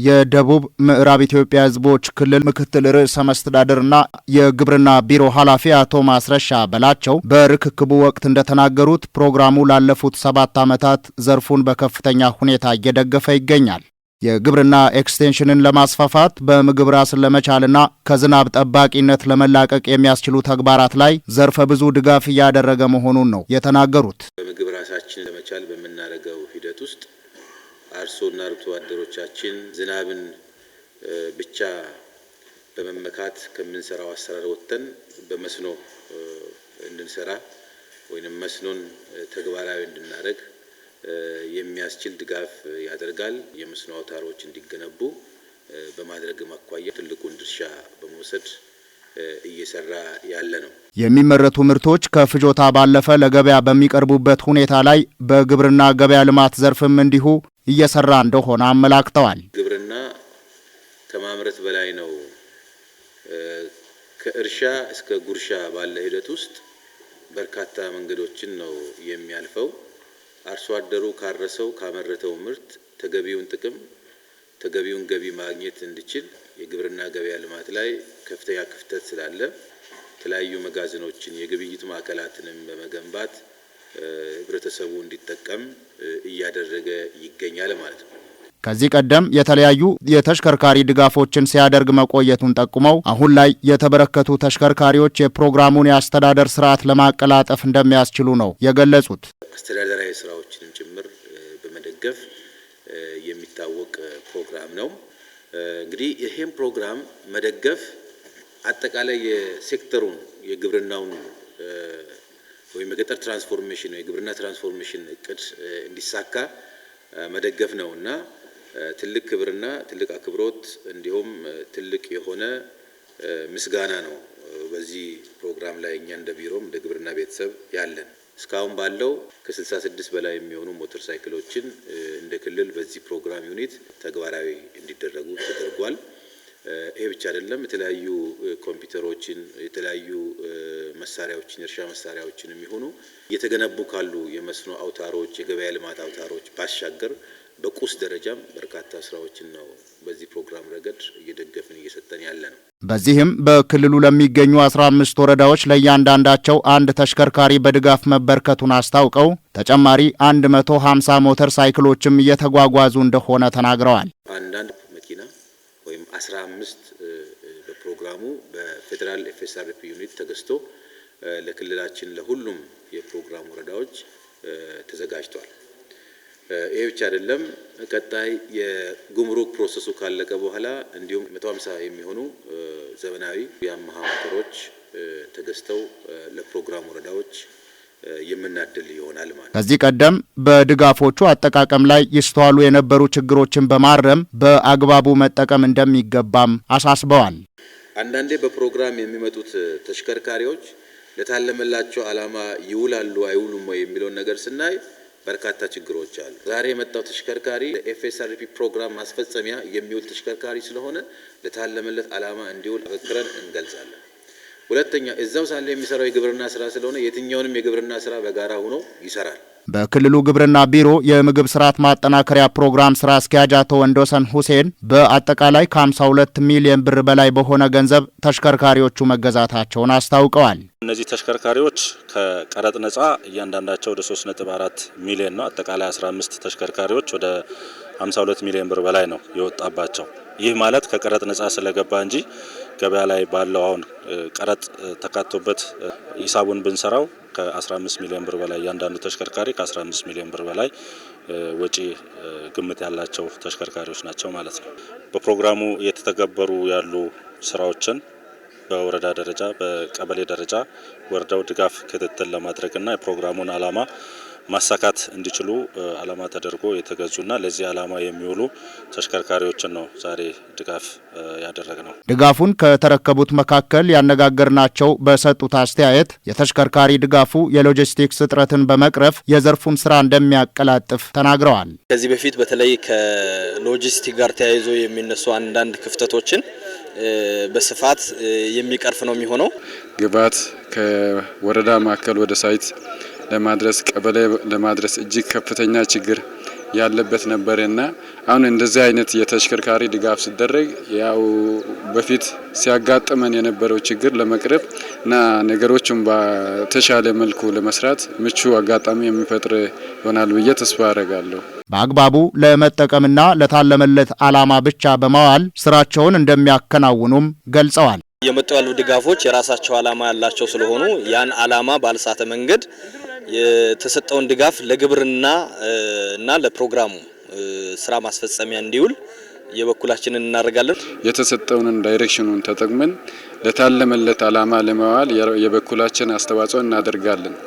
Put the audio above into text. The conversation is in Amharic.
የደቡብ ምዕራብ ኢትዮጵያ ሕዝቦች ክልል ምክትል ርዕሰ መስተዳድርና የግብርና ቢሮ ኃላፊ አቶ ማስረሻ በላቸው በርክክቡ ወቅት እንደተናገሩት ፕሮግራሙ ላለፉት 7 ዓመታት ዘርፉን በከፍተኛ ሁኔታ እየደገፈ ይገኛል። የግብርና ኤክስቴንሽንን ለማስፋፋት በምግብ ራስን ለመቻልና ከዝናብ ጠባቂነት ለመላቀቅ የሚያስችሉ ተግባራት ላይ ዘርፈ ብዙ ድጋፍ እያደረገ መሆኑን ነው የተናገሩት። በምግብ ራሳችን ለመቻል በመናረገው ሂደት ውስጥ አርሶና አርብቶ አደሮቻችን ዝናብን ብቻ በመመካት ከምንሰራው አሰራር ወጥተን በመስኖ እንድንሰራ ወይንም መስኖን ተግባራዊ እንድናደርግ የሚያስችል ድጋፍ ያደርጋል። የመስኖ አውታሮች እንዲገነቡ በማድረግ ማኳያ ትልቁን ድርሻ በመውሰድ እየሰራ ያለ ነው። የሚመረቱ ምርቶች ከፍጆታ ባለፈ ለገበያ በሚቀርቡበት ሁኔታ ላይ በግብርና ገበያ ልማት ዘርፍም እንዲሁ እየሰራ እንደሆነ አመላክተዋል። ግብርና ከማምረት በላይ ነው። ከእርሻ እስከ ጉርሻ ባለ ሂደት ውስጥ በርካታ መንገዶችን ነው የሚያልፈው። አርሶ አደሩ ካረሰው ካመረተው ምርት ተገቢውን ጥቅም ተገቢውን ገቢ ማግኘት እንዲችል የግብርና ገበያ ልማት ላይ ከፍተኛ ክፍተት ስላለ የተለያዩ መጋዘኖችን የግብይት ማዕከላትንም በመገንባት ህብረተሰቡ እንዲጠቀም እያደረገ ይገኛል ማለት ነው። ከዚህ ቀደም የተለያዩ የተሽከርካሪ ድጋፎችን ሲያደርግ መቆየቱን ጠቁመው አሁን ላይ የተበረከቱ ተሽከርካሪዎች የፕሮግራሙን የአስተዳደር ስርዓት ለማቀላጠፍ እንደሚያስችሉ ነው የገለጹት። አስተዳደራዊ ስራዎችንም ጭምር በመደገፍ የሚታወቅ ፕሮግራም ነው። እንግዲህ ይሄን ፕሮግራም መደገፍ አጠቃላይ የሴክተሩን የግብርናውን ወይም የገጠር ትራንስፎርሜሽን የግብርና ትራንስፎርሜሽን እቅድ እንዲሳካ መደገፍ ነውና ትልቅ ክብርና ትልቅ አክብሮት እንዲሁም ትልቅ የሆነ ምስጋና ነው በዚህ ፕሮግራም ላይ እኛ እንደ ቢሮም እንደ ግብርና ቤተሰብ ያለን። እስካሁን ባለው ከ66 በላይ የሚሆኑ ሞተር ሳይክሎችን እንደ ክልል በዚህ ፕሮግራም ዩኒት ተግባራዊ እንዲደረጉ ተደርጓል። ይሄ ብቻ አይደለም። የተለያዩ ኮምፒውተሮችን የተለያዩ መሳሪያዎችን እርሻ መሳሪያዎችን የሚሆኑ እየተገነቡ ካሉ የመስኖ አውታሮች የገበያ ልማት አውታሮች ባሻገር በቁስ ደረጃም በርካታ ስራዎችን ነው በዚህ ፕሮግራም ረገድ እየደገፍን እየሰጠን ያለ ነው። በዚህም በክልሉ ለሚገኙ 15 ወረዳዎች ለእያንዳንዳቸው አንድ ተሽከርካሪ በድጋፍ መበርከቱን አስታውቀው ተጨማሪ 150 ሞተር ሳይክሎችም እየተጓጓዙ እንደሆነ ተናግረዋል። አንዳንድ መኪና ወይም 15 በፕሮግራሙ በፌደራል ኤፍኤስአርፒ ዩኒት ተገዝቶ ለክልላችን ለሁሉም የፕሮግራም ወረዳዎች ተዘጋጅቷል። ይሄ ብቻ አይደለም። ቀጣይ የጉምሩክ ፕሮሰሱ ካለቀ በኋላ እንዲሁም 150 የሚሆኑ ዘመናዊ ያማሃ ሞተሮች ተገዝተው ለፕሮግራም ወረዳዎች የምናድል ይሆናል ማለት። ከዚህ ቀደም በድጋፎቹ አጠቃቀም ላይ ይስተዋሉ የነበሩ ችግሮችን በማረም በአግባቡ መጠቀም እንደሚገባም አሳስበዋል። አንዳንዴ በፕሮግራም የሚመጡት ተሽከርካሪዎች ለታለመላቸው ዓላማ ይውላሉ አይውሉም የሚለውን ነገር ስናይ በርካታ ችግሮች አሉ። ዛሬ የመጣው ተሽከርካሪ ለኤፍኤስአርፒ ፕሮግራም ማስፈጸሚያ የሚውል ተሽከርካሪ ስለሆነ ለታለመለት ዓላማ እንዲውል አበክረን እንገልጻለን። ሁለተኛ እዛው ሳለ የሚሰራው የግብርና ስራ ስለሆነ የትኛውንም የግብርና ስራ በጋራ ሆኖ ይሰራል። በክልሉ ግብርና ቢሮ የምግብ ስርዓት ማጠናከሪያ ፕሮግራም ስራ አስኪያጅ አቶ ወንዶሰን ሁሴን በአጠቃላይ ከ52 ሚሊዮን ብር በላይ በሆነ ገንዘብ ተሽከርካሪዎቹ መገዛታቸውን አስታውቀዋል። እነዚህ ተሽከርካሪዎች ከቀረጥ ነጻ እያንዳንዳቸው ወደ 3.4 ሚሊዮን ነው። አጠቃላይ 15 ተሽከርካሪዎች ወደ 52 ሚሊዮን ብር በላይ ነው የወጣባቸው። ይህ ማለት ከቀረጥ ነጻ ስለገባ እንጂ ገበያ ላይ ባለው አሁን ቀረጥ ተካቶበት ሂሳቡን ብንሰራው ከ15 ሚሊዮን ብር በላይ እያንዳንዱ ተሽከርካሪ ከ15 ሚሊዮን ብር በላይ ወጪ ግምት ያላቸው ተሽከርካሪዎች ናቸው ማለት ነው። በፕሮግራሙ እየተተገበሩ ያሉ ስራዎችን በወረዳ ደረጃ በቀበሌ ደረጃ ወረዳው ድጋፍ ክትትል ለማድረግና የፕሮግራሙን ዓላማ ማሳካት እንዲችሉ ዓላማ ተደርጎ የተገዙና ለዚህ ዓላማ የሚውሉ ተሽከርካሪዎችን ነው ዛሬ ድጋፍ ያደረግነው። ድጋፉን ከተረከቡት መካከል ያነጋገርናቸው በሰጡት አስተያየት የተሽከርካሪ ድጋፉ የሎጂስቲክስ እጥረትን በመቅረፍ የዘርፉን ስራ እንደሚያቀላጥፍ ተናግረዋል። ከዚህ በፊት በተለይ ከሎጂስቲክ ጋር ተያይዞ የሚነሱ አንዳንድ ክፍተቶችን በስፋት የሚቀርፍ ነው የሚሆነው። ግብዓት ከወረዳ ማዕከል ወደ ሳይት ለማድረስ ቀበሌ ለማድረስ እጅግ ከፍተኛ ችግር ያለበት ነበርና አሁን እንደዚህ አይነት የተሽከርካሪ ድጋፍ ሲደረግ ያው በፊት ሲያጋጥመን የነበረው ችግር ለመቅረፍ እና ነገሮችን በተሻለ መልኩ ለመስራት ምቹ አጋጣሚ የሚፈጥር ይሆናል ብዬ ተስፋ አደርጋለሁ። በአግባቡ ለመጠቀምና ለታለመለት ዓላማ ብቻ በማዋል ስራቸውን እንደሚያከናውኑም ገልጸዋል። የመጡ ያሉ ድጋፎች የራሳቸው ዓላማ ያላቸው ስለሆኑ ያን ዓላማ ባልሳተ መንገድ የተሰጠውን ድጋፍ ለግብርና እና ለፕሮግራሙ ስራ ማስፈጸሚያ እንዲውል የበኩላችንን እናደርጋለን። የተሰጠውን ዳይሬክሽኑን ተጠቅመን ለታለመለት ዓላማ ለማዋል የበኩላችን አስተዋጽኦ እናደርጋለን።